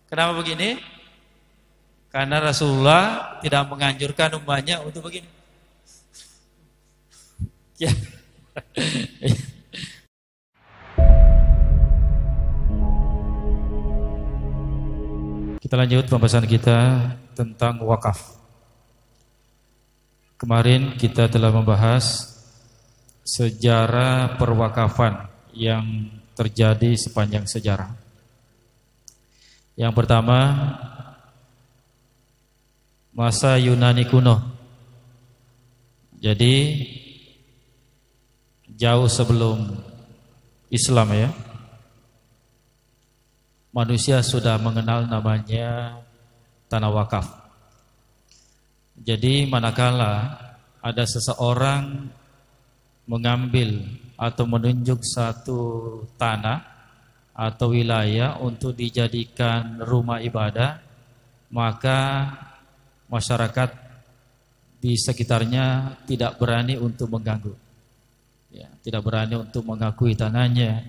Kenapa begini? Karena Rasulullah tidak menganjurkan umatnya untuk begini. Ya. Kita lanjut pembahasan kita tentang wakaf. Kemarin kita telah membahas sejarah perwakafan yang terjadi sepanjang sejarah. Yang pertama, masa Yunani kuno. Jadi jauh sebelum Islam ya, manusia sudah mengenal namanya tanah wakaf. Jadi manakala ada seseorang mengambil atau menunjuk satu tanah atau wilayah untuk dijadikan rumah ibadah, maka masyarakat di sekitarnya tidak berani untuk mengganggu, ya, tidak berani untuk mengakui tanahnya.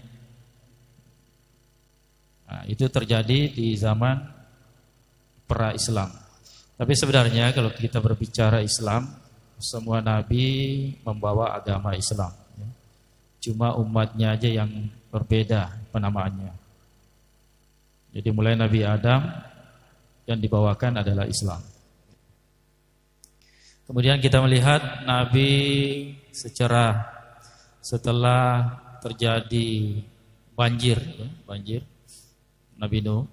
Nah, itu terjadi di zaman pra-Islam. Tapi sebenarnya kalau kita berbicara Islam, semua nabi membawa agama Islam. Cuma umatnya aja yang berbeda penamaannya. Jadi mulai Nabi Adam yang dibawakan adalah Islam. Kemudian kita melihat Nabi setelah terjadi banjir Nabi Nuh.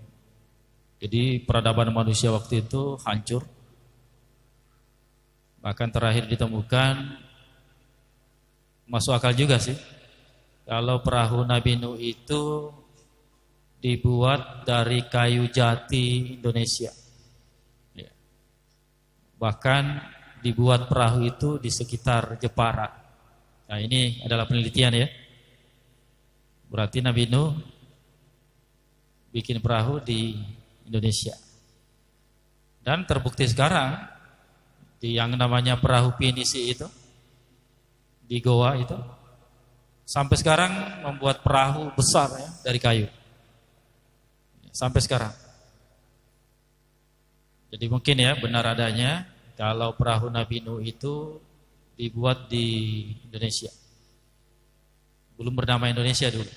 Jadi peradaban manusia waktu itu hancur. Bahkan terakhir ditemukan, masuk akal juga sih, kalau perahu Nabi Nuh itu dibuat dari kayu jati Indonesia. Ya. Bahkan dibuat perahu itu di sekitar Jepara. Nah ini adalah penelitian ya. Berarti Nabi Nuh bikin perahu di Indonesia. Dan terbukti sekarang di yang namanya perahu pinisi itu di Goa itu sampai sekarang membuat perahu besar ya dari kayu. Sampai sekarang. Jadi mungkin ya benar adanya kalau perahu Nabi Nuh itu dibuat di Indonesia. Belum bernama Indonesia dulu.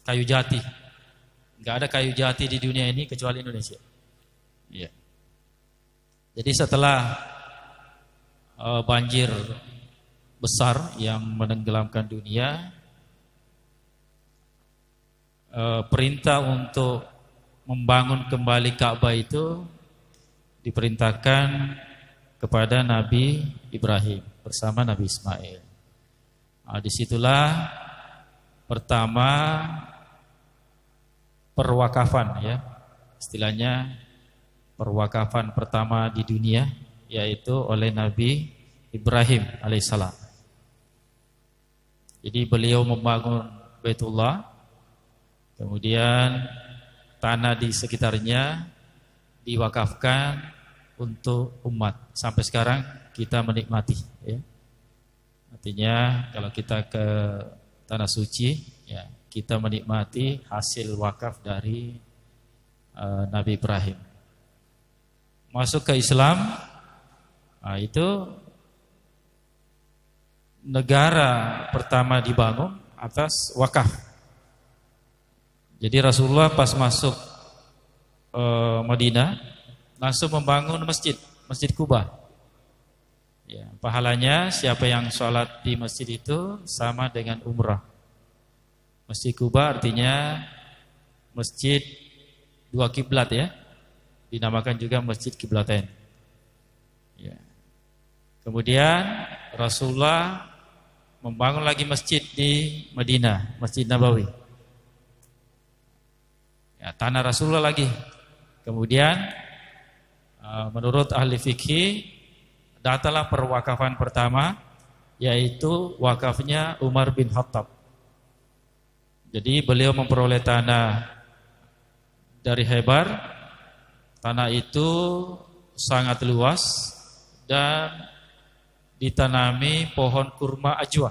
Kayu jati. Enggak ada kayu jati di dunia ini kecuali Indonesia. Iya. Jadi setelah banjir besar yang menenggelamkan dunia, perintah untuk membangun kembali Ka'bah itu diperintahkan kepada Nabi Ibrahim bersama Nabi Ismail. Nah, disitulah pertama perwakafan ya, istilahnya perwakafan pertama di dunia, yaitu oleh Nabi Ibrahim alaihissalam. Jadi beliau membangun Baitullah, kemudian tanah di sekitarnya diwakafkan untuk umat. Sampai sekarang kita menikmati ya. Artinya kalau kita ke tanah suci ya, kita menikmati hasil wakaf dari Nabi Ibrahim. Masuk ke Islam, nah itu negara pertama dibangun atas wakaf. Jadi Rasulullah pas masuk Madinah langsung membangun Masjid Kuba. Ya, pahalanya siapa yang sholat di masjid itu sama dengan umrah. Masjid Kuba artinya masjid dua kiblat ya, dinamakan juga Masjid Kiblatain. Ya. Kemudian Rasulullah membangun lagi masjid di Madinah, Masjid Nabawi. Ya, tanah Rasulullah lagi. Kemudian menurut ahli fikih datanglah perwakafan pertama, yaitu wakafnya Umar bin Khattab. Jadi beliau memperoleh tanah dari Khaybar. Tanah itu sangat luas dan ditanami pohon kurma ajwa.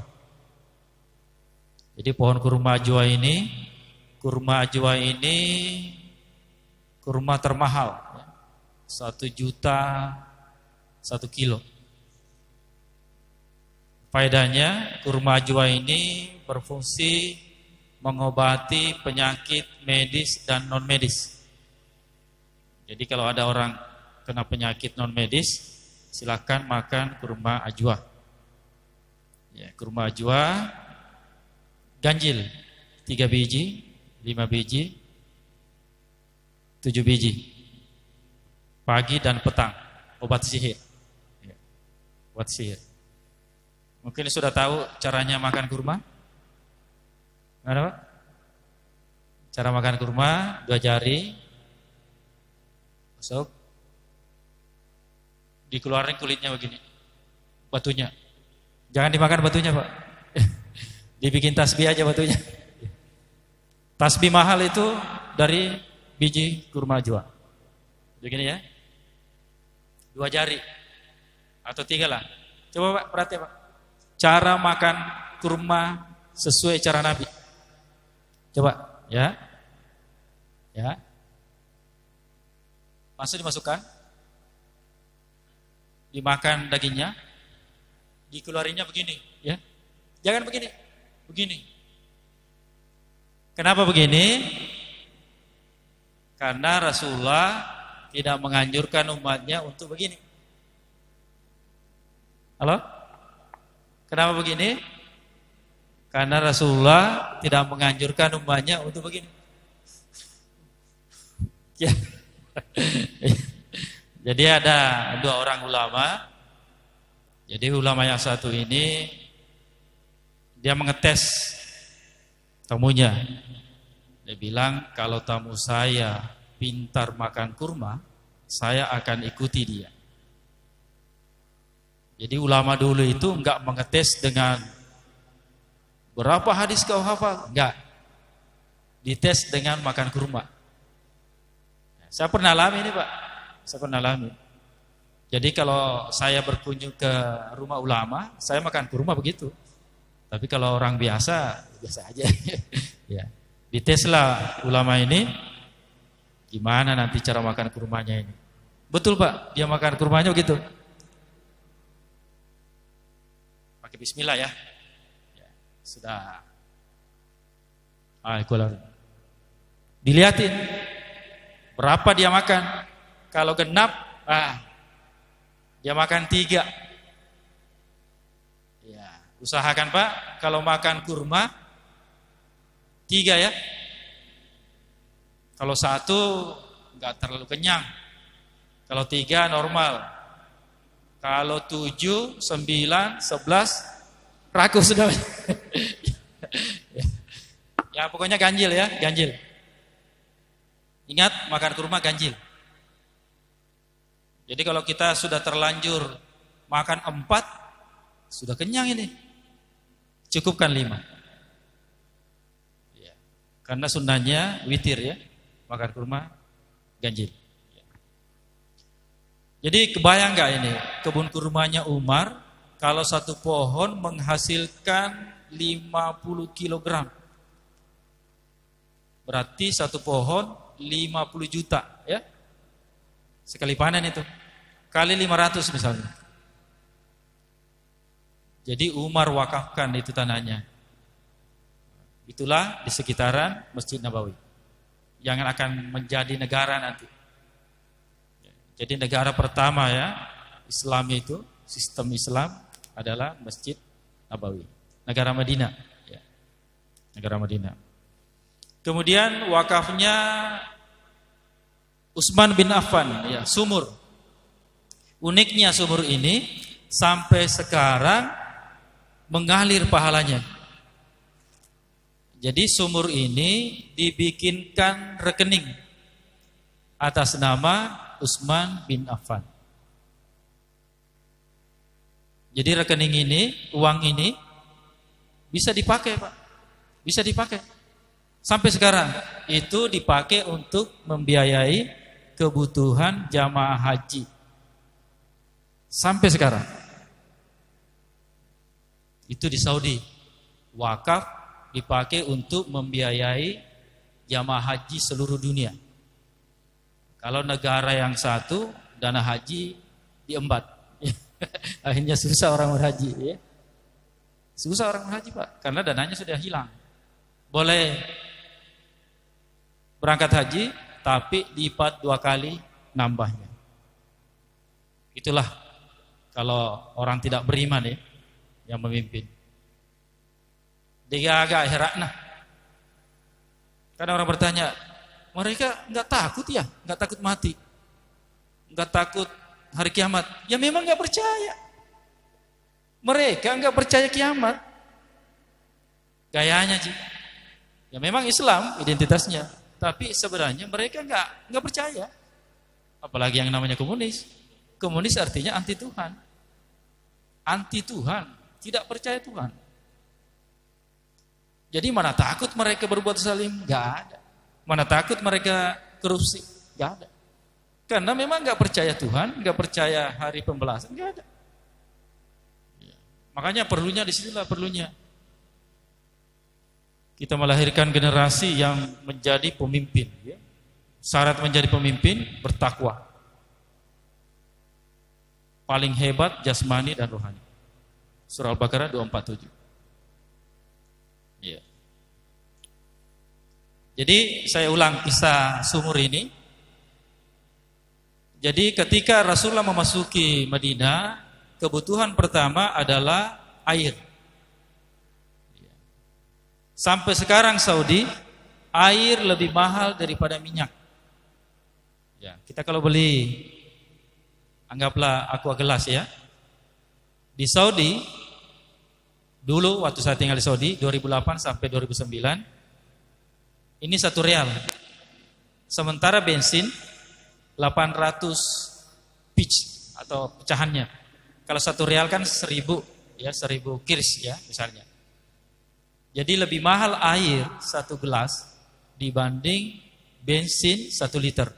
Jadi pohon kurma ajwa ini kurma termahal, 1 juta 1 kilo. Faedahnya kurma ajwa ini berfungsi mengobati penyakit medis dan non medis. Jadi kalau ada orang kena penyakit non medis, silakan makan kurma ajwa. Ya, kurma ajwa ganjil, 3 biji, 5 biji, 7 biji, pagi dan petang, obat sihir. Ya, obat sihir. Mungkin sudah tahu caranya makan kurma? Ada Pak? Cara makan kurma, 2 jari, masuk, dikeluarin kulitnya begini, batunya. Jangan dimakan batunya Pak. Dibikin tasbih aja batunya. Tasbih mahal itu dari biji kurma ajwa. Begini ya. 2 jari atau 3 lah. Coba Pak, perhatikan Pak. Cara makan kurma sesuai cara Nabi. Coba, ya. Ya. Masuk dimasukkan. Dimakan dagingnya. Dikeluarinya begini, ya. Jangan begini. Begini. Kenapa begini? Karena Rasulullah tidak menganjurkan umatnya untuk begini. Halo? Kenapa begini? Karena Rasulullah tidak menganjurkan umatnya untuk begini. Ya. Jadi ada 2 orang ulama. Jadi ulama yang satu ini dia mengetes tamunya. Dia bilang kalau tamu saya pintar makan kurma, saya akan ikuti dia. Jadi ulama dulu itu enggak mengetes dengan berapa hadis kau hafal, enggak. Dites dengan makan kurma. Saya pernah alami ini Pak. Saya pernah alami. Jadi kalau saya berkunjung ke rumah ulama, saya makan kurma begitu. Tapi kalau orang biasa, biasa aja. Ya. Diteslah ulama ini, gimana nanti cara makan kurmanya ini. Betul Pak, dia makan kurmanya begitu. Pakai bismillah ya. Ya sudah. Keluar. Dilihatin berapa dia makan. Kalau genap, dia makan 3. Ya, usahakan Pak, kalau makan kurma 3 ya. Kalau 1 enggak terlalu kenyang. Kalau 3 normal. Kalau 7, 9, 11 rakus sudah. Ya pokoknya ganjil ya, ganjil. Ingat makan kurma ganjil. Jadi kalau kita sudah terlanjur makan 4, sudah kenyang ini. Cukupkan 5. Ya. Karena sunnahnya witir ya, makan kurma ganjil. Ya. Jadi kebayang gak ini kebun kurmanya Umar, kalau 1 pohon menghasilkan 50 kilogram. Berarti 1 pohon 50 juta ya. Sekali panen itu. Kali 500 misalnya. Jadi Umar wakafkan itu tanahnya. Itulah di sekitaran Masjid Nabawi yang akan menjadi negara nanti. Jadi negara pertama ya Islam itu, sistem Islam adalah Masjid Nabawi. Negara Madinah ya. Negara Madinah. Kemudian wakafnya Utsman bin Affan ya, sumur. Uniknya sumur ini sampai sekarang mengalir pahalanya. Jadi sumur ini dibikinkan rekening atas nama Utsman bin Affan. Jadi rekening ini, uang ini bisa dipakai Pak. Bisa dipakai. Sampai sekarang itu dipakai untuk membiayai kebutuhan jamaah haji. Sampai sekarang. Itu di Saudi. Wakaf dipakai untuk membiayai jamaah haji seluruh dunia. Kalau negara yang satu, dana haji diembat. Akhirnya susah orang berhaji. Ya. Susah orang berhaji Pak, karena dananya sudah hilang. Boleh berangkat haji, tapi lipat 2 kali nambahnya. Itulah kalau orang tidak beriman ya, yang memimpin. Dia agak heran. Karena orang bertanya, mereka enggak takut ya? Enggak takut mati? Enggak takut hari kiamat? Ya memang enggak percaya. Mereka enggak percaya kiamat. Gayanya sih. Ya memang Islam identitasnya, tapi sebenarnya mereka enggak percaya. Apalagi yang namanya komunis. Komunis artinya anti Tuhan. Anti Tuhan, tidak percaya Tuhan. Jadi mana takut mereka berbuat zalim? Enggak ada. Mana takut mereka korupsi? Enggak ada. Karena memang enggak percaya Tuhan, enggak percaya hari pembalasan, enggak ada. Makanya perlunya di situlah perlunya. Kita melahirkan generasi yang menjadi pemimpin. Ya. Syarat menjadi pemimpin, bertakwa. Paling hebat jasmani dan rohani. Surah Al-Baqarah 247. Ya. Jadi saya ulang kisah sumur ini. Jadi ketika Rasulullah memasuki Madinah, kebutuhan pertama adalah air. Sampai sekarang Saudi, air lebih mahal daripada minyak. Ya, kita kalau beli, anggaplah aqua gelas ya. Di Saudi, dulu waktu saya tinggal di Saudi, 2008 sampai 2009, ini 1 rial. Sementara bensin 800 pitch atau pecahannya. Kalau 1 rial kan 1000 ya, 1000 kirs ya misalnya. Jadi lebih mahal air 1 gelas dibanding bensin 1 liter.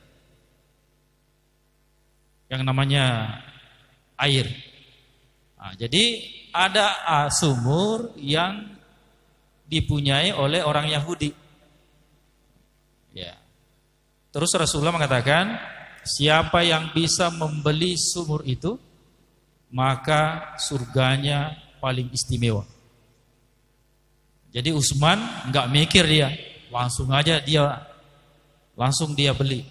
Yang namanya air. Nah, jadi ada sumur yang dipunyai oleh orang Yahudi. Ya. Terus Rasulullah mengatakan, siapa yang bisa membeli sumur itu, maka surganya paling istimewa. Jadi Utsman enggak mikir dia, langsung dia beli.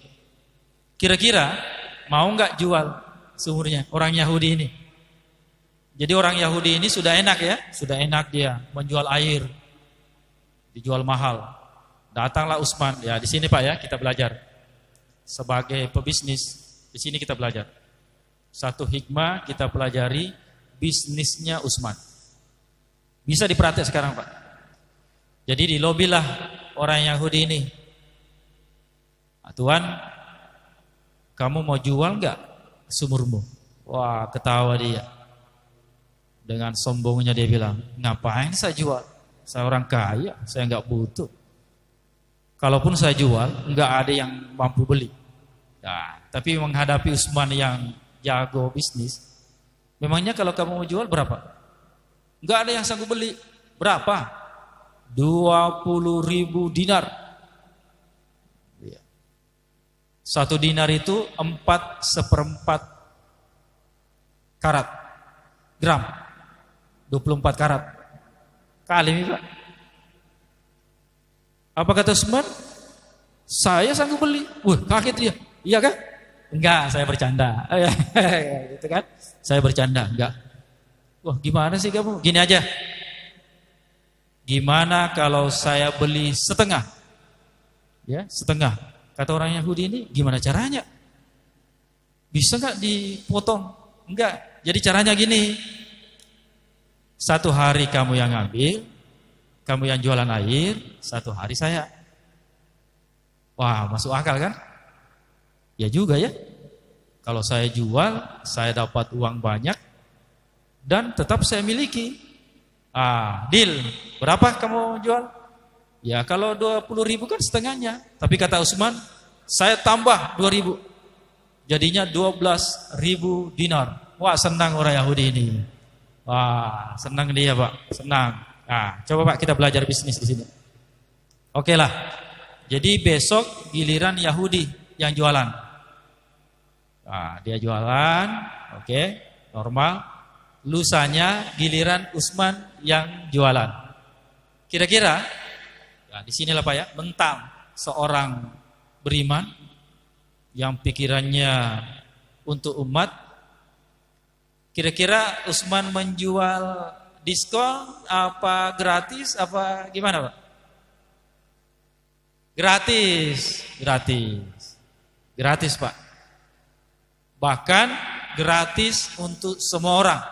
Kira-kira mau enggak jual sumurnya orang Yahudi ini? Jadi orang Yahudi ini sudah enak ya, sudah enak dia menjual air, dijual mahal. Datanglah Utsman, ya di sini Pak ya kita belajar. Sebagai pebisnis, di sini kita belajar. Satu hikmah kita pelajari bisnisnya Utsman. Bisa dipraktek sekarang Pak. Jadi dilobilah orang Yahudi ini. Tuhan, kamu mau jual enggak sumurmu? Wah, ketawa dia. Dengan sombongnya dia bilang, ngapain saya jual? Saya orang kaya, saya enggak butuh. Kalaupun saya jual, enggak ada yang mampu beli. Nah, tapi menghadapi Utsman yang jago bisnis, memangnya kalau kamu mau jual berapa? Enggak ada yang sanggup beli. Berapa? 20.000 dinar. 1 dinar itu 4/4 karat gram, 24 karat kali ini Pak. Apa kata Utsman? Saya sanggup beli. Kaget dia. Iya kan? Enggak, saya bercanda. Gitu kan? Saya bercanda, enggak. Wah, gimana sih kamu? Gini aja. Gimana kalau saya beli setengah? Ya, setengah. Kata orang Yahudi ini, gimana caranya? Bisa enggak dipotong? Enggak. Jadi caranya gini. 1 hari kamu yang ngambil, kamu yang jualan air, 1 hari saya. Wah, masuk akal kan? Ya juga ya. Kalau saya jual, saya dapat uang banyak dan tetap saya miliki. Deal. Berapa kamu jual? Ya kalau 20.000 kan setengahnya. Tapi kata Utsman, saya tambah 2.000. Jadinya 12.000 dinar. Wah, senang orang Yahudi ini. Wah, senang dia Pak, senang. Coba Pak kita belajar bisnis di sini. Oke lah. Jadi besok giliran Yahudi yang jualan. Nah, dia jualan, oke, normal. Lusanya giliran Utsman yang jualan. Kira-kira, nah disinilah Pak ya, mentang seorang beriman yang pikirannya untuk umat. Kira-kira Utsman menjual diskon apa gratis apa gimana Pak? Gratis, gratis. Gratis Pak. Bahkan gratis untuk semua orang.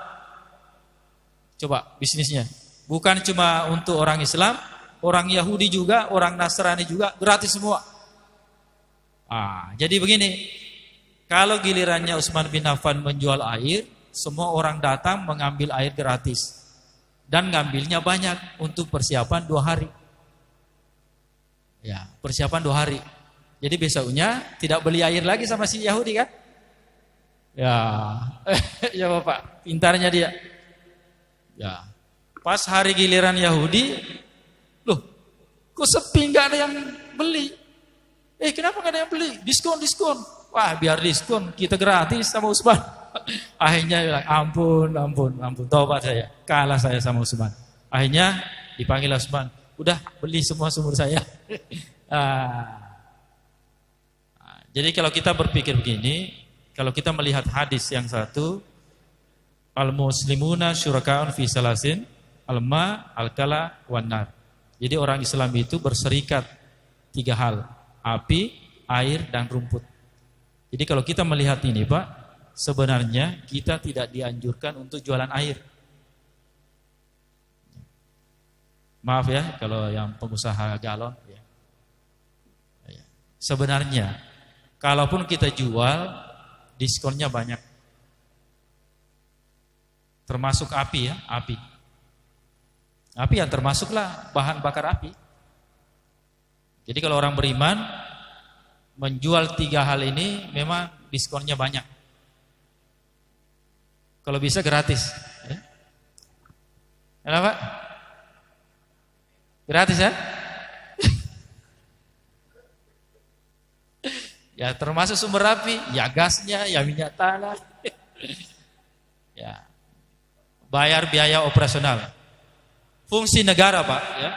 Coba bisnisnya. Bukan cuma untuk orang Islam, orang Yahudi juga, orang Nasrani juga, gratis semua. Jadi begini, kalau gilirannya Utsman bin Affan menjual air, semua orang datang mengambil air gratis. Dan ngambilnya banyak untuk persiapan 2 hari. Ya, persiapan 2 hari. Jadi besoknya tidak beli air lagi sama si Yahudi kan? Ya, ya Bapak, pintarnya dia. Ya, pas hari giliran Yahudi, loh, kok sepi nggak ada yang beli? Kenapa nggak ada yang beli? Diskon. Wah, biar diskon kita gratis sama Utsman. Akhirnya bilang, ampun, tobat saya, kalah saya sama Utsman. Akhirnya dipanggil Utsman. Udah beli semua sumur saya. Jadi kalau kita berpikir begini, kalau kita melihat hadis yang satu, al-muslimuna syuraka'un fi salasin, al-ma, al-kala, wan-nar. Jadi orang Islam itu berserikat 3 hal, api, air, dan rumput. Jadi kalau kita melihat ini Pak, sebenarnya kita tidak dianjurkan untuk jualan air. Maaf ya kalau yang pengusaha galon ya. Sebenarnya kalaupun kita jual, diskonnya banyak. Termasuk api ya, api. Api yang termasuklah bahan bakar api. Jadi kalau orang beriman menjual 3 hal ini memang diskonnya banyak. Kalau bisa gratis ya. Kenapa? Gratis ya? Ya termasuk sumber api, ya gasnya, ya minyak tanah. Ya. Bayar biaya operasional. Fungsi negara Pak ya.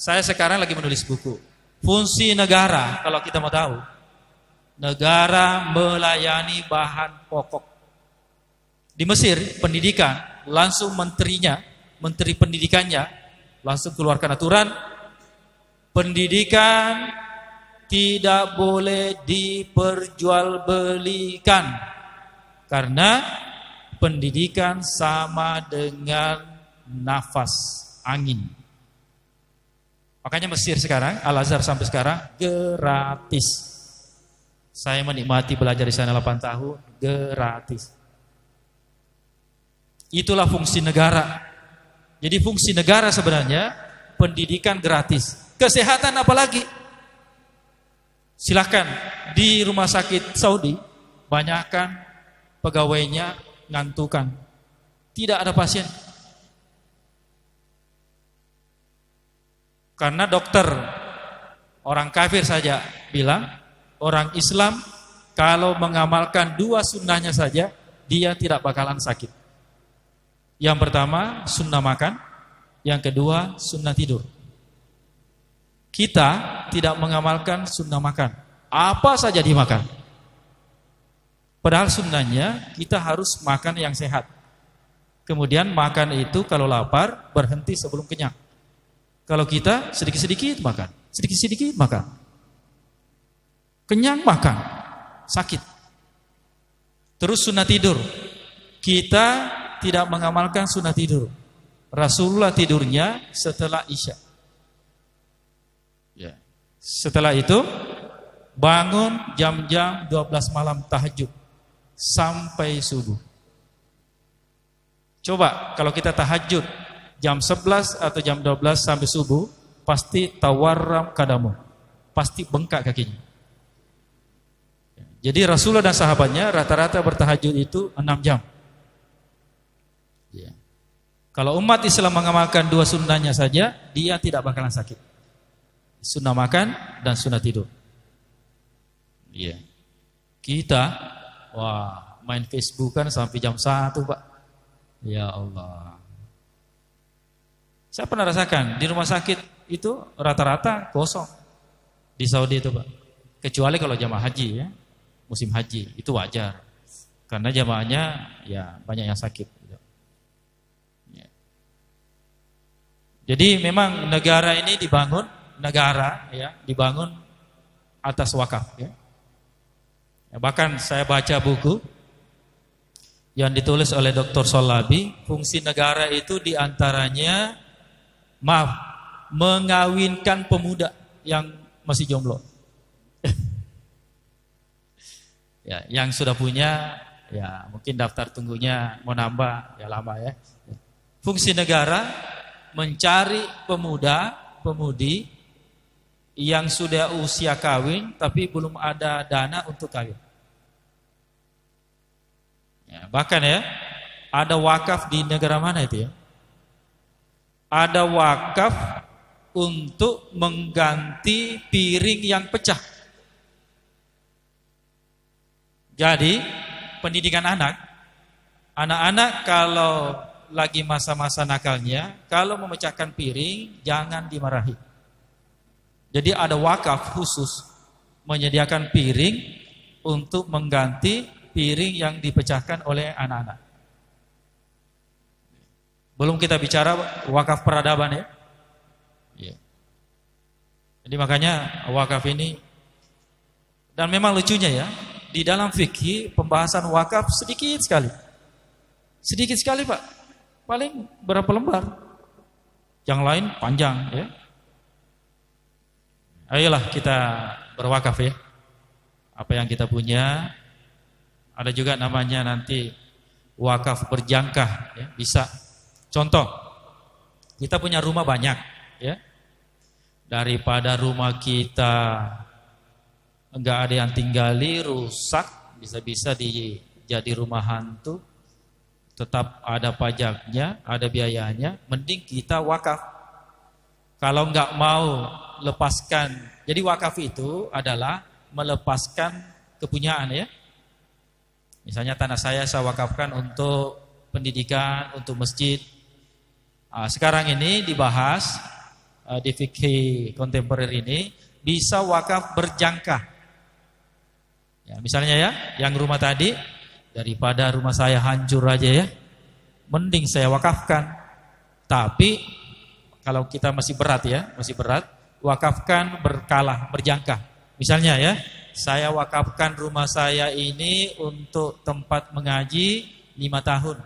Saya sekarang lagi menulis buku. Fungsi negara, kalau kita mau tahu, negara melayani bahan pokok. Di Mesir, pendidikan, langsung menteri pendidikannya langsung keluarkan aturan, pendidikan tidak boleh diperjualbelikan karena pendidikan sama dengan nafas angin. Makanya Mesir sekarang, Al-Azhar sampai sekarang gratis. Saya menikmati belajar di sana 8 tahun gratis. Itulah fungsi negara. Jadi fungsi negara sebenarnya pendidikan gratis. Kesehatan apalagi? Silakan di rumah sakit Saudi banyakkan pegawainya ngantukan. Tidak ada pasien. Karena dokter orang kafir saja bilang, orang Islam kalau mengamalkan 2 sunnahnya saja, dia tidak bakalan sakit. Yang pertama sunnah makan, yang kedua sunnah tidur. Kita tidak mengamalkan sunnah makan, apa saja dimakan. Padahal sunnahnya kita harus makan yang sehat. Kemudian makan itu kalau lapar berhenti sebelum kenyang. Kalau kita sedikit-sedikit makan, sedikit-sedikit makan. Kenyang makan, sakit. Terus sunnah tidur. Kita tidak mengamalkan sunnah tidur. Rasulullah tidurnya setelah Isya. Ya. Setelah itu bangun jam-jam 12 malam tahajud sampai subuh. Coba kalau kita tahajud jam 11 atau jam 12 sampai subuh, pasti tawarram kadamu, pasti bengkak kakinya. Jadi Rasulullah dan sahabatnya rata-rata bertahajud itu 6 jam. Ya. Kalau umat Islam mengamalkan 2 sunnahnya saja, dia tidak bakalan sakit. Sunnah makan dan sunnah tidur. Ya. Kita Wah, main Facebook kan sampai jam 1, Pak. Ya Allah. Saya pernah rasakan di rumah sakit itu rata-rata kosong di Saudi itu, Pak. Kecuali kalau jamaah haji ya, musim haji itu wajar. Karena jamaahnya ya banyak yang sakit. Ya. Jadi memang negara ini dibangun atas wakaf. Ya. Bahkan saya baca buku yang ditulis oleh Dr. Solabi, fungsi negara itu diantaranya mengawinkan pemuda yang masih jomblo. Ya, yang sudah punya ya mungkin daftar tunggunya mau nambah ya lama ya. Fungsi negara mencari pemuda-pemudi yang sudah usia kawin tapi belum ada dana untuk kawin. Ya, bahkan ya ada wakaf di negara mana itu ya? Ada wakaf untuk mengganti piring yang pecah. Jadi pendidikan anak-anak kalau lagi masa-masa nakalnya, kalau memecahkan piring jangan dimarahi. Jadi ada wakaf khusus menyediakan piring untuk mengganti piring yang dipecahkan oleh anak-anak. Belum kita bicara wakaf peradaban ya. Ya. Jadi makanya wakaf ini, dan memang lucunya ya, di dalam fikih pembahasan wakaf sedikit sekali. Sedikit sekali Pak. Paling berapa lembar. Yang lain panjang ya. Ayolah kita berwakaf ya. Apa yang kita punya. Ada juga namanya nanti wakaf berjangka ya, bisa. Contoh, kita punya rumah banyak ya. Daripada rumah kita enggak ada yang tinggali, rusak, bisa-bisa jadi rumah hantu, tetap ada pajaknya, ada biayanya, mending kita wakaf. Kalau enggak mau lepaskan, jadi wakaf itu adalah melepaskan kepunyaan ya. Misalnya tanah saya wakafkan untuk pendidikan, untuk masjid. Sekarang ini dibahas di fikih kontemporer ini bisa wakaf berjangka. Ya, misalnya ya, yang rumah tadi daripada rumah saya hancur aja ya, mending saya wakafkan. Tapi kalau kita masih berat, wakafkan berkala, berjangka. Misalnya ya, saya wakafkan rumah saya ini untuk tempat mengaji 5 tahun.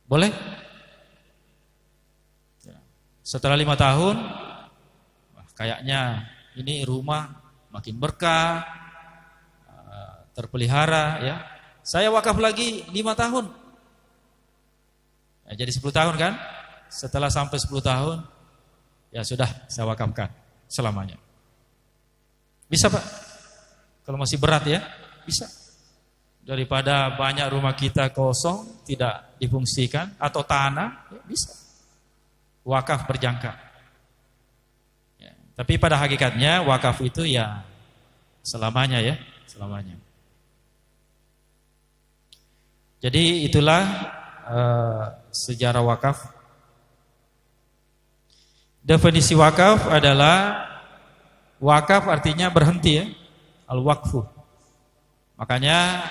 Boleh? Setelah 5 tahun, kayaknya ini rumah makin berkah, terpelihara ya. Saya wakaf lagi 5 tahun. Ya, jadi 10 tahun kan? Setelah sampai 10 tahun, ya sudah saya wakafkan selamanya. Bisa Pak? Kalau masih berat ya, bisa. Daripada banyak rumah kita kosong, tidak difungsikan, atau tanah, ya bisa. Wakaf berjangka. Ya, tapi pada hakikatnya wakaf itu ya selamanya ya, selamanya. Jadi itulah sejarah wakaf. Definisi wakaf adalah wakaf artinya berhenti ya, al-waqfu. Makanya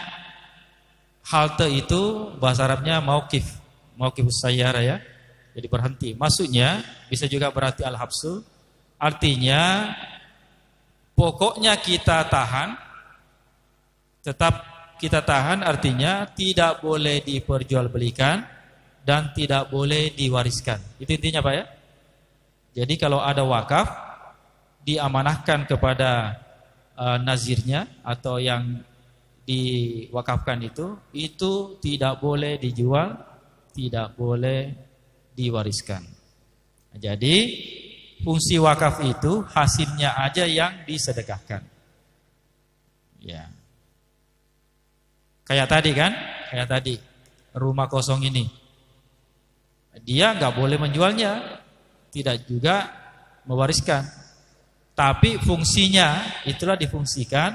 halte itu bahasa Arabnya mauqifus sayyarah ya. Jadi berhenti. Maksudnya bisa juga berarti al-habsu. Artinya pokoknya kita tahan, tetap kita tahan artinya tidak boleh diperjualbelikan dan tidak boleh diwariskan. Itu intinya Pak ya. Jadi kalau ada wakaf diamanahkan kepada nazirnya atau yang diwakafkan itu tidak boleh dijual, tidak boleh diwariskan. Jadi fungsi wakaf itu hasilnya aja yang disedekahkan. Ya. Kayak tadi kan? Kayak tadi rumah kosong ini. Dia nggak boleh menjualnya, tidak juga mewariskan. Tapi fungsinya itulah difungsikan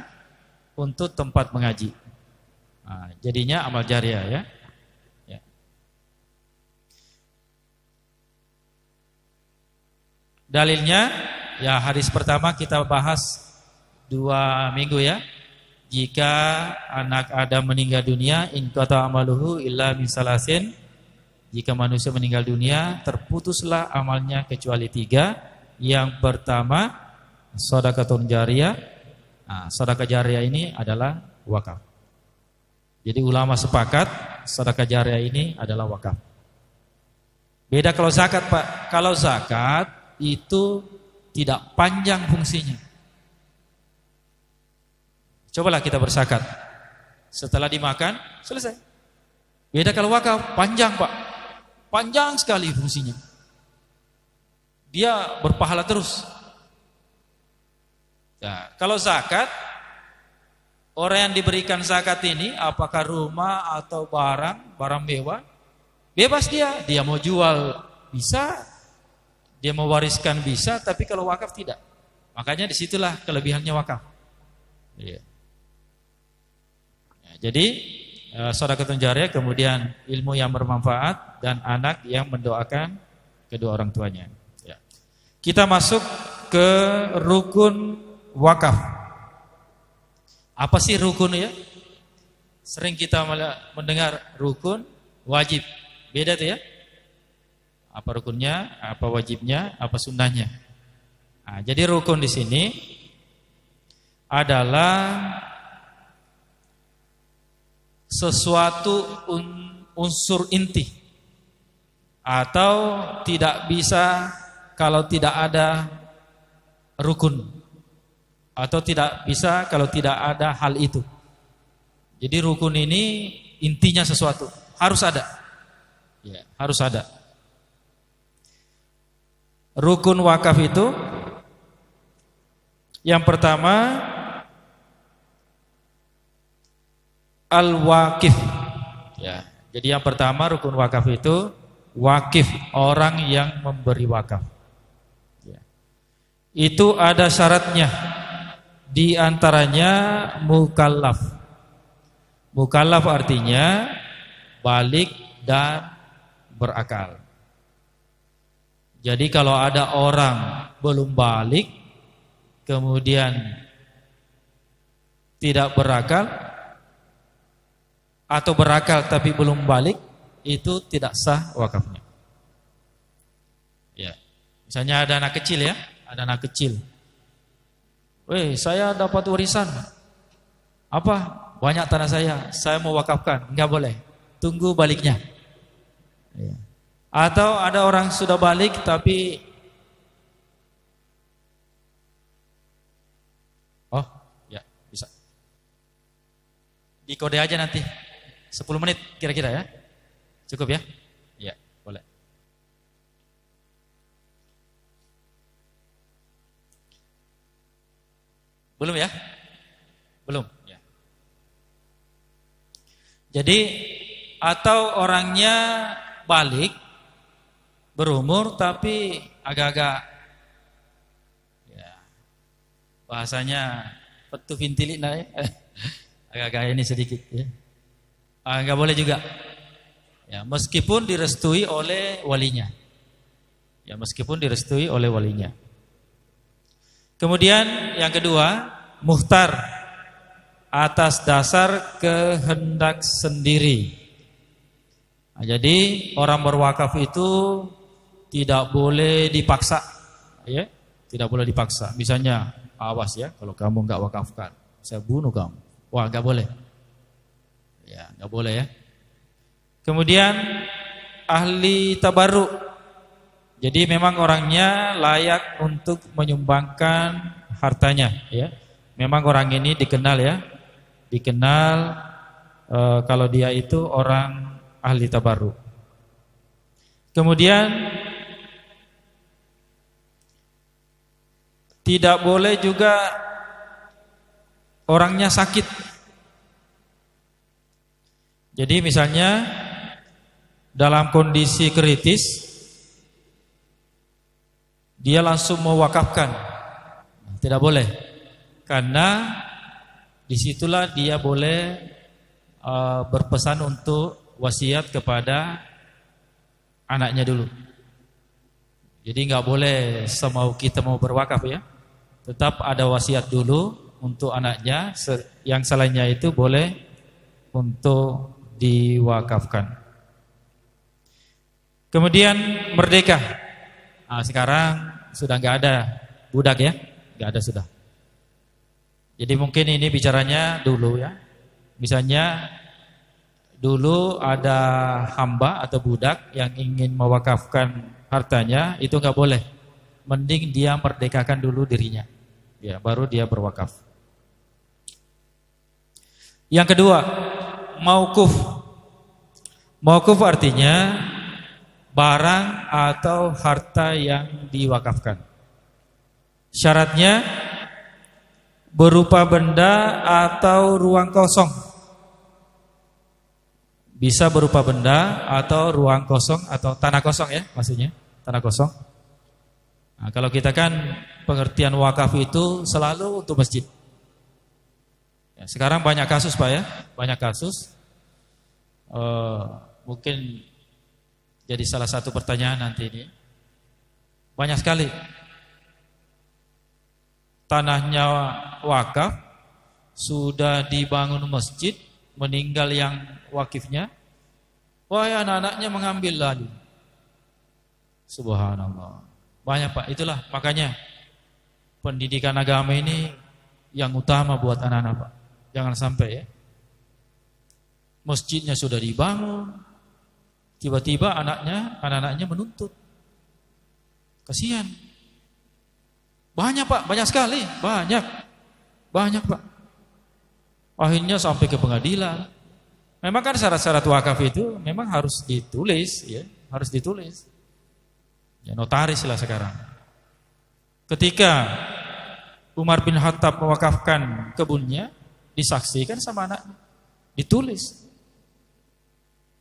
untuk tempat mengaji. Nah, jadinya amal jariah ya. Ya. Dalilnya ya hadis pertama kita bahas 2 minggu ya. Jika anak Adam meninggal dunia, in qata amaluhu illa min salasin. Jika manusia meninggal dunia, terputuslah amalnya kecuali 3. Yang pertama, shadaqatun jariyah. Nah, sedekah jariah ini adalah wakaf. Jadi ulama sepakat sedekah jariah ini adalah wakaf. Beda kalau zakat, Pak. Kalau zakat itu tidak panjang fungsinya. Cobalah kita berzakat. Setelah dimakan, selesai. Beda kalau wakaf, panjang, Pak. Panjang sekali fungsinya. Dia berpahala terus. Nah, kalau zakat, orang yang diberikan zakat ini apakah rumah atau barang mewah, bebas dia mau jual bisa, dia mau wariskan bisa, tapi kalau wakaf tidak. Makanya disitulah kelebihannya wakaf. Iya. Ya, jadi sedekah jariyah, kemudian ilmu yang bermanfaat dan anak yang mendoakan kedua orang tuanya. Ya. Kita masuk ke rukun wakaf. Apa sih rukun ya? Sering kita mendengar rukun, wajib. Beda tuh ya. Apa rukunnya, apa wajibnya, apa sunnahnya. Nah, jadi rukun di sini adalah sesuatu unsur inti atau tidak bisa kalau tidak ada rukun. Atau tidak bisa kalau tidak ada hal itu. Jadi rukun ini intinya sesuatu, harus ada. Ya, harus ada. Rukun wakaf itu yang pertama al-waqif. Ya, jadi yang pertama rukun wakaf itu wakif, orang yang memberi wakaf. Ya. Itu ada syaratnya. Di antaranya mukallaf. Mukallaf artinya balik dan berakal. Jadi kalau ada orang belum balik kemudian tidak berakal atau berakal tapi belum balik, itu tidak sah wakafnya. Ya. Misalnya ada anak kecil ya, ada anak kecil. Saya dapat warisan. Apa? Banyak tanah saya mau wakafkan. Enggak boleh. Tunggu baliknya. Ya. Atau ada orang sudah balik tapi ya, bisa. Di kode aja nanti. 10 menit kira-kira ya. Cukup ya? Ya, boleh. Belum ya? Belum ya. Jadi atau orangnya balik berumur tapi agak-agak ya, bahasanya petu vintilik agak-agak ini sedikit ya. Enggak boleh juga. Ya, meskipun direstui oleh walinya. Ya, meskipun direstui oleh walinya. Kemudian yang kedua, muhtar, atas dasar kehendak sendiri. Nah, jadi orang berwakaf itu tidak boleh dipaksa, ya, tidak boleh dipaksa. Misalnya, awas ya, kalau kamu nggak wakafkan, saya bunuh kamu. Wah, nggak boleh. Ya, nggak boleh ya. Kemudian ahli tabarruk. Jadi memang orangnya layak untuk menyumbangkan hartanya ya. Memang orang ini dikenal ya. Dikenal kalau dia itu orang ahli tabarruk. Kemudian tidak boleh juga orangnya sakit. Jadi misalnya dalam kondisi kritis dia langsung mewakafkan. Tidak boleh. Karena disitulah dia boleh berpesan untuk wasiat kepada anaknya dulu. Jadi nggak boleh semau kita mau berwakaf ya. Tetap ada wasiat dulu untuk anaknya, yang selainnya itu boleh untuk diwakafkan. Kemudian merdeka. Nah, sekarang sudah nggak ada budak ya, nggak ada sudah. Jadi mungkin ini bicaranya dulu ya. Misalnya dulu ada hamba atau budak yang ingin mewakafkan hartanya, itu nggak boleh. Mending dia merdekakan dulu dirinya, ya baru dia berwakaf. Yang kedua, mauquf. Mauquf artinya barang atau harta yang diwakafkan. Syaratnya berupa benda atau ruang kosong. Bisa berupa benda atau ruang kosong atau tanah kosong ya, maksudnya tanah kosong. Nah, kalau kita kan pengertian wakaf itu selalu untuk masjid. Ya, sekarang banyak kasus Pak ya, banyak kasus. Mungkin jadi salah satu pertanyaan nanti ini. Banyak sekali tanahnya wakaf, sudah dibangun masjid, meninggal yang wakifnya, wah anak-anaknya mengambil lagi. Subhanallah. Banyak Pak, itulah makanya pendidikan agama ini yang utama buat anak-anak Pak. Jangan sampai ya, masjidnya sudah dibangun, tiba-tiba anak-anaknya menuntut. Kasihan. Banyak Pak, banyak sekali, banyak Pak. Akhirnya sampai ke pengadilan. Memang kan syarat-syarat wakaf itu memang harus ditulis ya, harus ditulis. Ya notaris lah sekarang. Ketika Umar bin Khattab mewakafkan kebunnya, disaksikan sama anaknya, ditulis.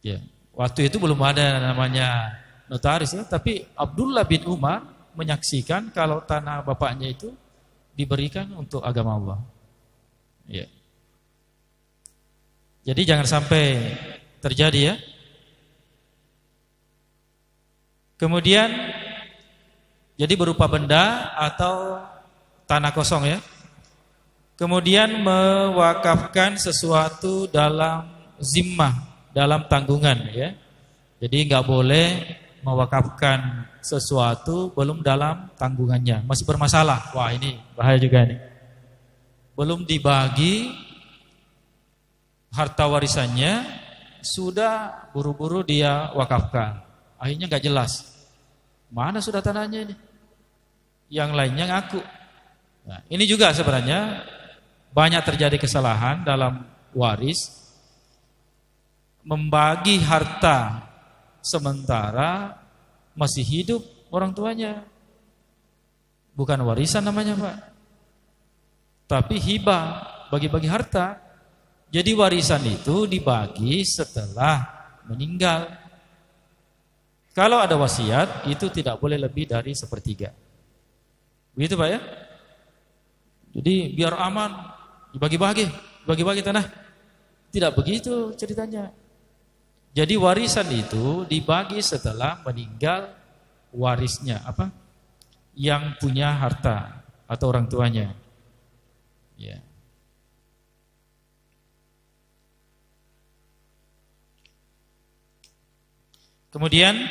Ya, waktu itu belum ada namanya notaris ya, tapi Abdullah bin Umar menyaksikan kalau tanah bapaknya itu diberikan untuk agama Allah. Ya. Jadi jangan sampai terjadi ya. Kemudian jadi berupa benda atau tanah kosong ya. Kemudian mewakafkan sesuatu dalam zimmah, dalam tanggungan ya. Jadi nggak boleh mewakafkan sesuatu belum dalam tanggungannya, masih bermasalah. Wah, ini bahaya juga nih. Belum dibagi harta warisannya, sudah buru-buru dia wakafkan. Akhirnya nggak jelas. Mana sudah tanahnya ini? Yang lainnya ngaku. Nah, ini juga sebenarnya banyak terjadi kesalahan dalam waris, membagi harta sementara masih hidup orang tuanya. Bukan warisan namanya Pak, tapi hibah, bagi-bagi harta. Jadi warisan itu dibagi setelah meninggal. Kalau ada wasiat itu tidak boleh lebih dari 1/3. Begitu Pak ya. Jadi biar aman, bagi-bagi tanah. Tidak begitu ceritanya. Jadi warisan itu dibagi setelah meninggal warisnya, apa? Yang punya harta atau orang tuanya. Ya. Kemudian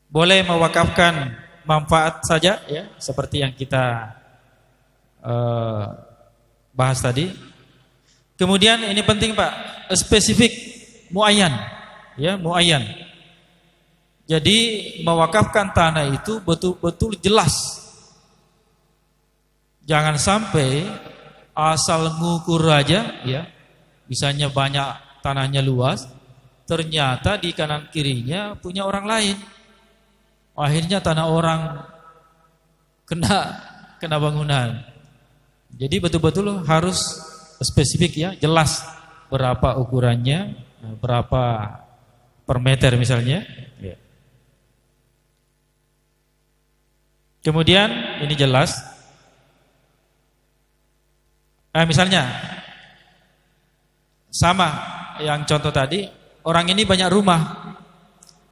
boleh mewakafkan manfaat saja ya, seperti yang kita bahas tadi. Kemudian ini penting Pak, spesifik, muayyan ya, muayyan. Jadi mewakafkan tanah itu betul-betul jelas. Jangan sampai asal ngukur aja ya. Misalnya banyak tanahnya luas, ternyata di kanan kirinya punya orang lain. Akhirnya tanah orang kena bangunan. Jadi betul-betul harus spesifik ya, jelas berapa ukurannya, berapa per meter misalnya. Kemudian ini jelas. Misalnya sama yang contoh tadi, orang ini banyak rumah.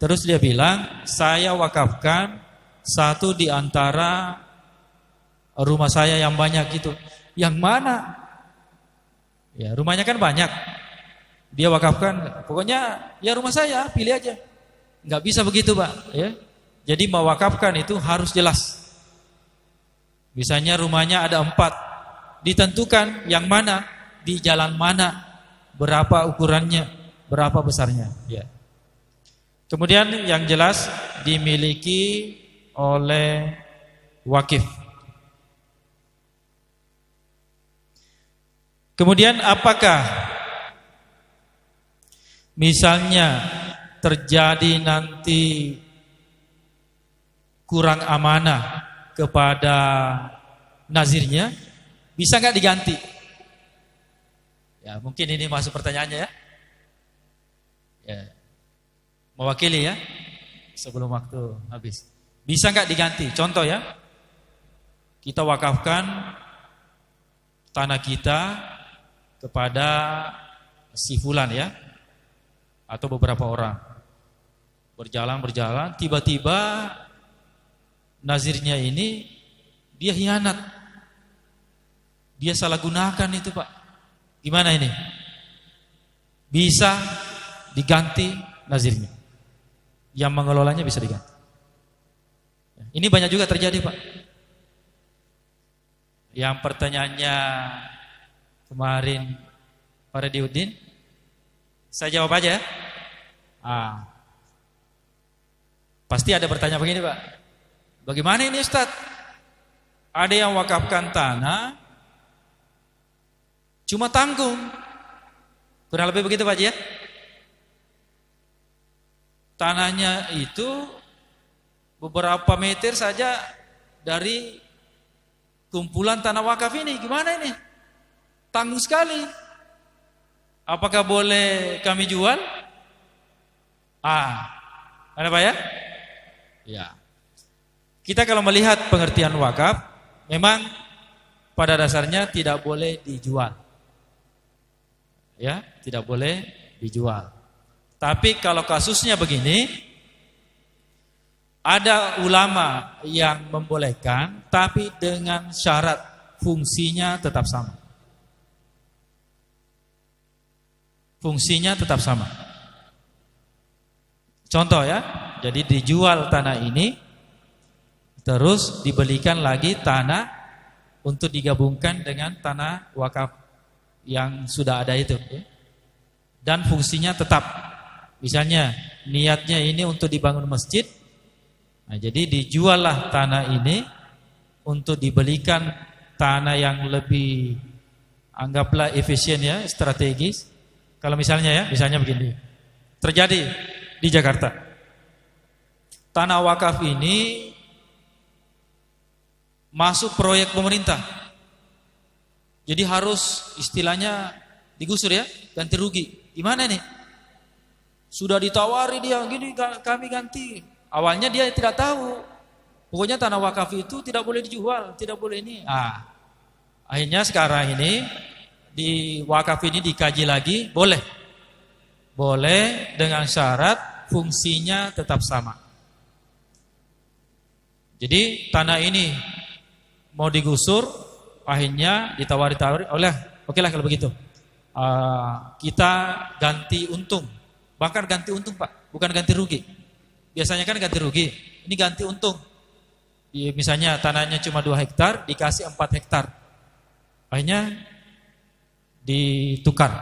Terus dia bilang, saya wakafkan satu di antara rumah saya yang banyak itu. Yang mana? Ya, rumahnya kan banyak. Dia wakafkan, pokoknya ya rumah saya, pilih aja. Nggak bisa begitu, Pak, ya. Jadi mewakafkan itu harus jelas. Misalnya rumahnya ada 4, ditentukan yang mana, di jalan mana, berapa ukurannya, berapa besarnya, ya. Kemudian yang jelas dimiliki oleh wakif. Kemudian apakah misalnya terjadi nanti kurang amanah kepada nazirnya, bisa nggak diganti? Ya, mungkin ini masuk pertanyaannya ya. Ya. Mewakili ya, sebelum waktu habis. Bisa nggak diganti? Contoh ya, kita wakafkan tanah kita kepada si fulan ya, atau beberapa orang. Berjalan, tiba-tiba nazirnya ini dia hianat, dia salah gunakan itu, Pak. Gimana ini? Bisa diganti nazirnya, yang mengelolanya bisa diganti. Ini banyak juga terjadi, Pak. Yang pertanyaannya kemarin Pak Rediudin, saya jawab aja. Pasti ada bertanya begini, Pak. Bagaimana ini, Ustadz? Ada yang wakafkan tanah cuma tanggung. Kurang lebih begitu, Pak ya. Tanahnya itu beberapa meter saja dari kumpulan tanah wakaf ini. Gimana ini? Tanggung sekali. Apakah boleh kami jual? Ada Pak ya? Ya. Kita kalau melihat pengertian wakaf, memang pada dasarnya tidak boleh dijual. Ya, tidak boleh dijual. Tapi kalau kasusnya begini, ada ulama yang membolehkan, tapi dengan syarat fungsinya tetap sama. Fungsinya tetap sama. Contoh ya, jadi dijual tanah ini, terus dibelikan lagi tanah untuk digabungkan dengan tanah wakaf yang sudah ada itu, dan fungsinya tetap. Misalnya niatnya ini untuk dibangun masjid, nah, jadi dijuallah tanah ini untuk dibelikan tanah yang lebih, anggaplah efisien ya, strategis. Kalau misalnya begini, terjadi di Jakarta, tanah wakaf ini masuk proyek pemerintah, jadi harus istilahnya digusur ya, ganti rugi. Gimana nih? Sudah ditawari dia, gini kami ganti. Awalnya dia tidak tahu, pokoknya tanah wakaf itu tidak boleh dijual, tidak boleh ini. Akhirnya sekarang ini di wakaf ini dikaji lagi, boleh dengan syarat fungsinya tetap sama. Jadi tanah ini mau digusur, akhirnya ditawari-tawari oleh, oke lah kalau begitu, kita ganti untung, bahkan ganti untung Pak, bukan ganti rugi. Biasanya kan ganti rugi, ini ganti untung. Misalnya tanahnya cuma 2 hektar, dikasih 4 hektar, akhirnya ditukar,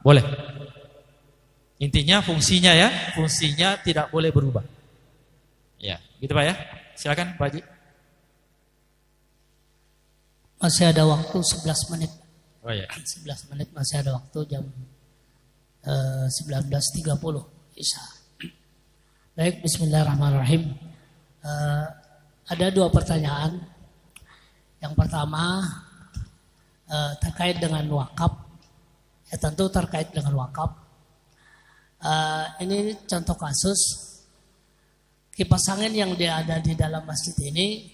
boleh. Intinya fungsinya ya, fungsinya tidak boleh berubah. Ya, gitu Pak ya. Silakan Pak Haji. Masih ada waktu 11 menit. Oh ya. 11 menit masih ada waktu, jam 19.30 Isya. Baik, bismillahirrahmanirrahim. Ada 2 pertanyaan. Yang pertama terkait dengan wakaf. Ya tentu terkait dengan wakaf. Ini contoh kasus kipas angin yang dia ada di dalam masjid ini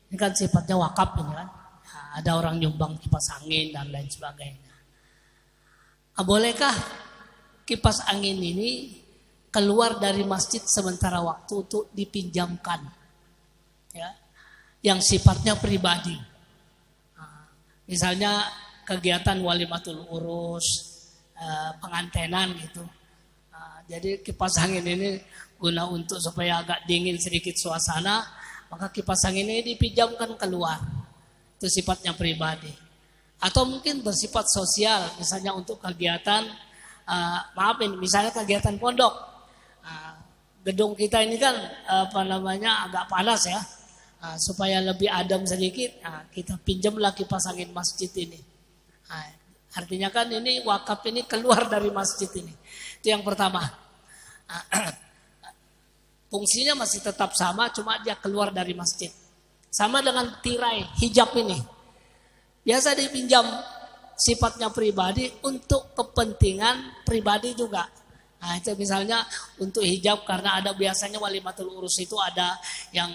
Ini kan sifatnya wakaf ini kan. Nah, ada orang nyumbang kipas angin dan lain sebagainya. Bolehkah kipas angin ini keluar dari masjid sementara waktu untuk dipinjamkan? Ya, yang sifatnya pribadi. Nah, misalnya kegiatan walimatul urus, pengantenan gitu. Nah, jadi kipas angin ini guna untuk supaya agak dingin sedikit suasana, maka kipas angin ini dipinjamkan keluar. Itu sifatnya pribadi. Atau mungkin bersifat sosial, misalnya untuk kegiatan, misalnya kegiatan pondok. Gedung kita ini kan agak panas ya. Supaya lebih adem sedikit, kita pinjamlah kipas angin masjid ini. Artinya kan ini wakaf ini keluar dari masjid ini. Itu yang pertama. Fungsinya masih tetap sama, cuma dia keluar dari masjid. Sama dengan tirai, hijab ini. Biasa dipinjam sifatnya pribadi untuk kepentingan pribadi juga. Nah itu misalnya untuk hijab karena ada biasanya walimatul urus itu ada yang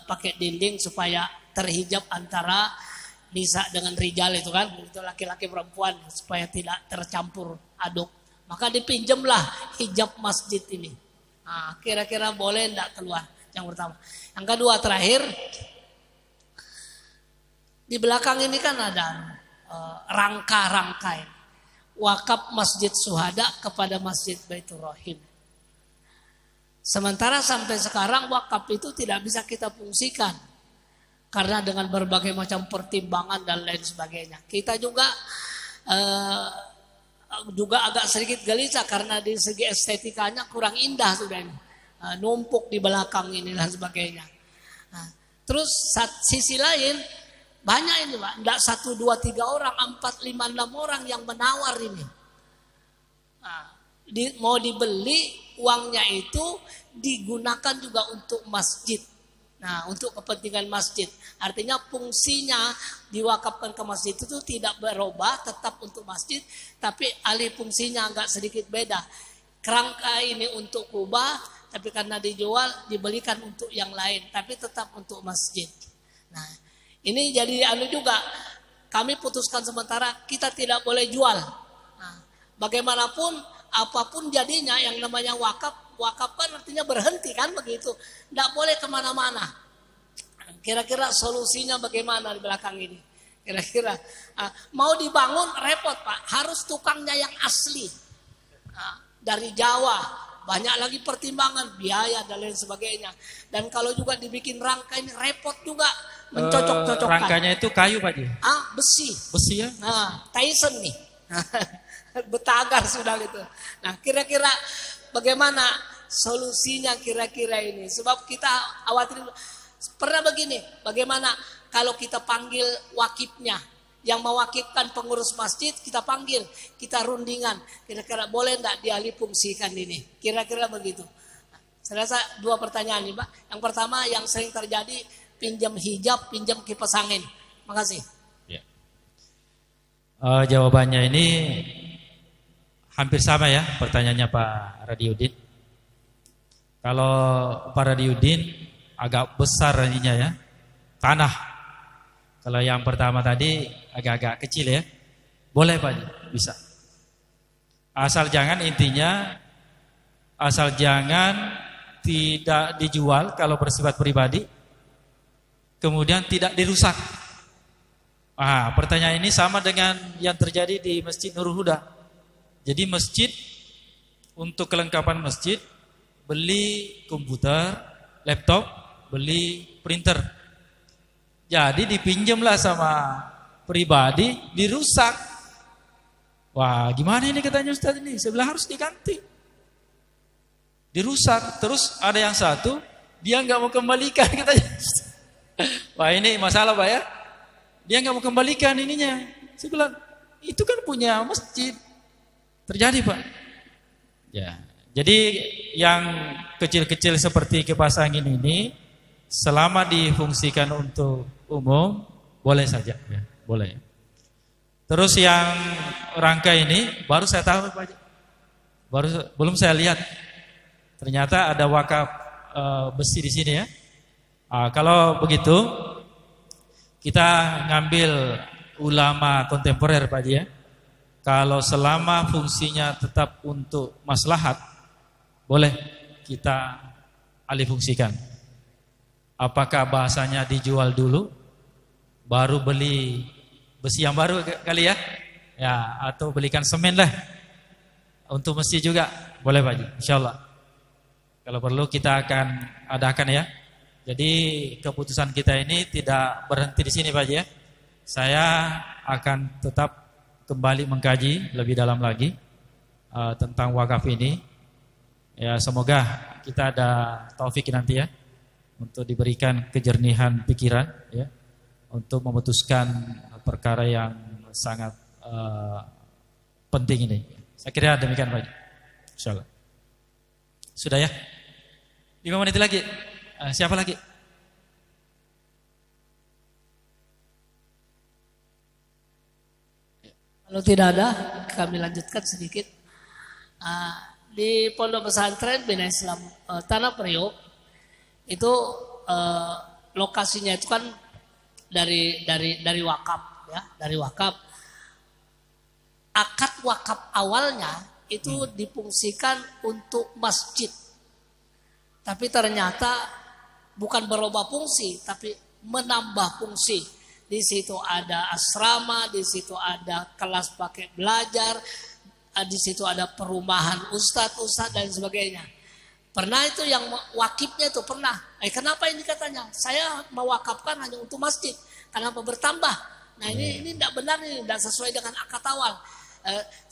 pakai dinding supaya terhijab antara nisa dengan rijal itu kan. Itu laki-laki perempuan supaya tidak tercampur aduk. Maka dipinjamlah hijab masjid ini. Nah, kira-kira boleh enggak keluar? Yang pertama. Yang kedua terakhir, di belakang ini kan ada rangka-rangka wakaf Masjid Syuhada kepada Masjid Baitur Rahim. Sementara sampai sekarang wakaf itu tidak bisa kita fungsikan karena dengan berbagai macam pertimbangan dan lain sebagainya. Kita juga agak sedikit gelisah karena di segi estetikanya kurang indah sudah ini. Numpuk di belakang ini dan sebagainya. Nah, terus sisi lain banyak ini Pak, tidak 1, 2, 3 orang, 4, 5, 6 orang yang menawar ini. Nah, mau dibeli, uangnya itu digunakan juga untuk masjid. Nah, untuk kepentingan masjid. Artinya fungsinya diwakafkan ke masjid itu tidak berubah, tetap untuk masjid, tapi alih fungsinya agak sedikit beda. Kerangka ini untuk kubah, tapi karena dijual dibelikan untuk yang lain, tapi tetap untuk masjid. Nah, ini jadi juga kami putuskan sementara kita tidak boleh jual. Nah, bagaimanapun apapun jadinya yang namanya wakaf kan artinya berhenti kan begitu. Tidak boleh kemana-mana. Kira-kira solusinya bagaimana di belakang ini? Kira-kira mau dibangun repot Pak, harus tukangnya yang asli. Dari Jawa, banyak lagi pertimbangan, biaya dan lain sebagainya. Dan kalau juga dibikin rangka ini repot juga mencocok-cocokkan. Rangkanya itu kayu Pak Ji? Besi. Besi ya? Nah, Tyson nih. Betagar sudah gitu. Nah, kira-kira bagaimana solusinya kira-kira ini? Sebab kita khawatir. Pernah begini, bagaimana kalau kita panggil wakifnya, yang mewakifkan pengurus masjid, kita panggil, kita rundingan. Kira-kira boleh enggak dialih fungsikan ini? Kira-kira begitu. Nah, saya rasa 2 pertanyaan nih Pak. Yang pertama yang sering terjadi, pinjam hijab, pinjam kipas angin. Makasih. Ya. Jawabannya ini hampir sama ya pertanyaannya Pak Radiudin. Kalau Pak Radiudin agak besar ininya ya, tanah. Kalau yang pertama tadi agak-agak kecil ya, boleh Pak, bisa. Asal jangan tidak dijual kalau bersifat pribadi, kemudian tidak dirusak. Pertanyaan ini sama dengan yang terjadi di Masjid Nurul Huda. Jadi masjid, untuk kelengkapan masjid, beli komputer, laptop, beli printer. Jadi dipinjamlah sama pribadi, dirusak. Wah, gimana ini katanya Ustaz ini? Sebelah harus diganti. Dirusak, terus ada yang satu, dia nggak mau kembalikan katanya. Wah, ini masalah Pak ya. Dia nggak mau kembalikan ininya. Saya bilang, itu kan punya masjid. Terjadi Pak. Ya, jadi yang kecil-kecil seperti kipas angin ini, selama difungsikan untuk umum, boleh saja, ya, boleh. Terus yang rangka ini baru saya tahu Pak. Belum saya lihat. Ternyata ada wakaf besi di sini ya. Kalau begitu, Kita ngambil ulama kontemporer Pak Haji ya. Kalau selama fungsinya tetap untuk maslahat, boleh kita alih fungsikan. Apakah bahasanya dijual dulu, baru beli besi yang baru kali ya? Ya, atau belikan semen lah. Untuk masjid juga, boleh Pak Haji, insyaallah. Kalau perlu kita akan adakan ya. Jadi keputusan kita ini tidak berhenti di sini Pak Haji ya. Saya akan tetap kembali mengkaji lebih dalam lagi tentang wakaf ini. Ya, semoga kita ada taufik nanti ya untuk diberikan kejernihan pikiran ya untuk memutuskan perkara yang sangat penting ini. Saya kira demikian Pak Haji. Insyaallah. Sudah ya? 5 menit lagi. Siapa lagi? Kalau tidak ada, kami lanjutkan sedikit. Di Pondok Pesantren Bina Islam Tanah Priok itu lokasinya itu kan dari wakaf ya, dari wakaf. Akad wakaf awalnya itu difungsikan untuk masjid. Tapi ternyata bukan berubah fungsi, tapi menambah fungsi. Di situ ada asrama, di situ ada kelas pakai belajar, di situ ada perumahan ustadz dan sebagainya. Pernah itu yang wakifnya itu pernah. Kenapa ini katanya? Saya mewakafkan hanya untuk masjid. Kenapa bertambah? Nah ini tidak benar, ini tidak sesuai dengan akad awal.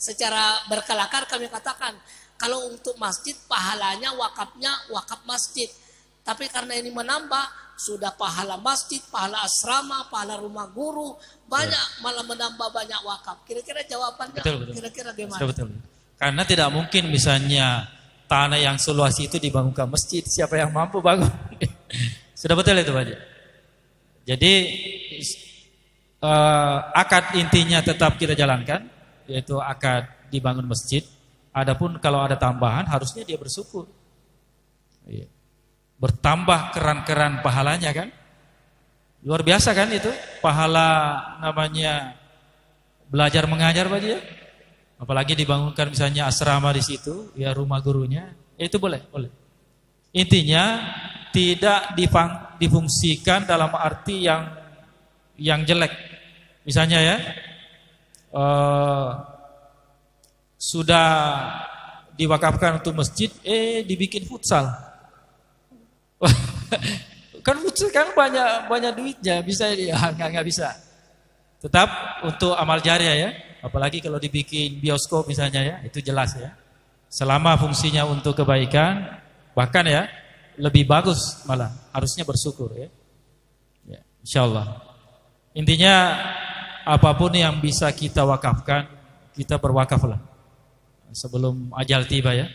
Secara berkelakar kami katakan, kalau untuk masjid pahalanya wakafnya wakaf masjid. Tapi karena ini menambah, sudah pahala masjid, pahala asrama, pahala rumah guru, banyak malah menambah banyak wakaf. Kira-kira jawabannya betul. Kira-kira gimana? Betul. Karena tidak mungkin misalnya tanah yang seluas itu dibangunkan masjid, siapa yang mampu bangun? Sudah betul itu Pak Haji. Jadi akad intinya tetap kita jalankan, yaitu akad dibangun masjid. Adapun kalau ada tambahan harusnya dia bersyukur. Bertambah keran-keran pahalanya kan. Luar biasa kan itu. Pahala namanya belajar mengajar Pak Haji ya. Apalagi dibangunkan misalnya asrama di situ, ya rumah gurunya, itu boleh. Intinya tidak difungsikan dalam arti yang jelek. Misalnya ya, sudah diwakafkan untuk masjid, dibikin futsal. Kan futsal kan banyak duitnya, bisa ya? Nggak bisa. Tetap untuk amal jariah ya. Apalagi kalau dibikin bioskop misalnya ya, itu jelas ya. Selama fungsinya untuk kebaikan, bahkan ya lebih bagus malah, harusnya bersyukur ya. Insyaallah. Intinya apapun yang bisa kita wakafkan, kita berwakaflah sebelum ajal tiba ya.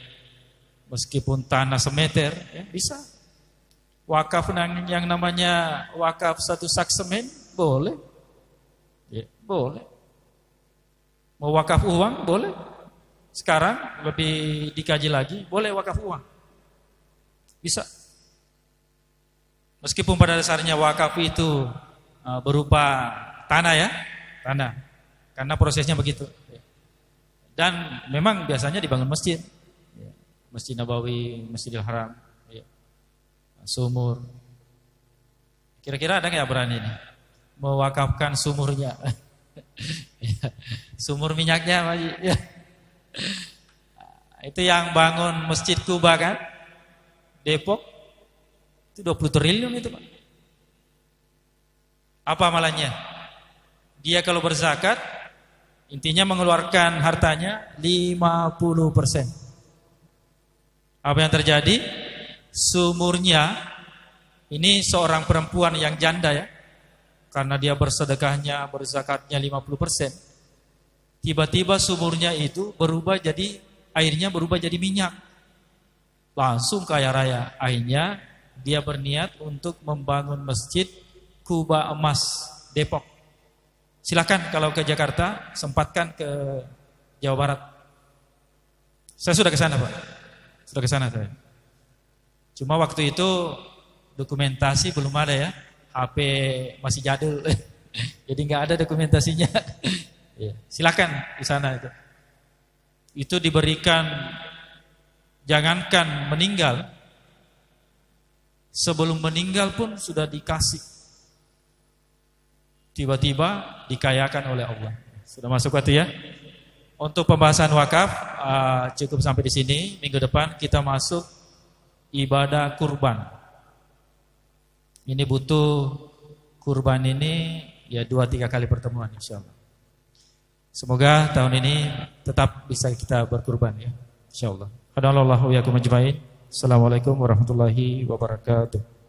Meskipun tanah semeter ya, bisa. Wakaf yang namanya wakaf 1 sak semen boleh. Ya, boleh. Mau wakaf uang boleh. Sekarang lebih dikaji lagi, boleh wakaf uang. Bisa. Meskipun pada dasarnya wakaf itu berupa tanah ya, tanah. Karena prosesnya begitu. Dan memang biasanya dibangun masjid. Masjid Nabawi, Masjidil Haram, sumur. Kira-kira ada nggak berani nih mewakafkan sumurnya? Sumur minyaknya Pak Haji. Itu yang bangun Masjid Kuba kan, Depok, itu 20 triliun itu Pak. Apa amalannya? Dia kalau berzakat, intinya mengeluarkan hartanya 50%. Apa yang terjadi? Sumurnya, ini seorang perempuan yang janda ya, karena dia bersedekahnya, berzakatnya 50%. Tiba-tiba sumurnya itu berubah jadi, airnya berubah jadi minyak. Langsung kaya raya. Akhirnya dia berniat untuk membangun masjid Kuba Emas Depok. Silakan kalau ke Jakarta, sempatkan ke Jawa Barat. Saya sudah ke sana Pak. Sudah ke sana saya. Cuma waktu itu dokumentasi belum ada ya. HP masih jadul. Jadi nggak ada dokumentasinya. Ya, silakan di sana itu. Itu diberikan, jangankan meninggal, sebelum meninggal pun sudah dikasih. Tiba-tiba dikayakan oleh Allah. Sudah masuk waktu ya? Untuk pembahasan wakaf cukup sampai di sini. Minggu depan kita masuk ibadah kurban. Ini butuh kurban ini ya 2-3 kali pertemuan insyaallah. Semoga tahun ini tetap bisa kita berkurban ya insyaallah. Qadallahu yakum ajmain. Assalamualaikum warahmatullahi wabarakatuh.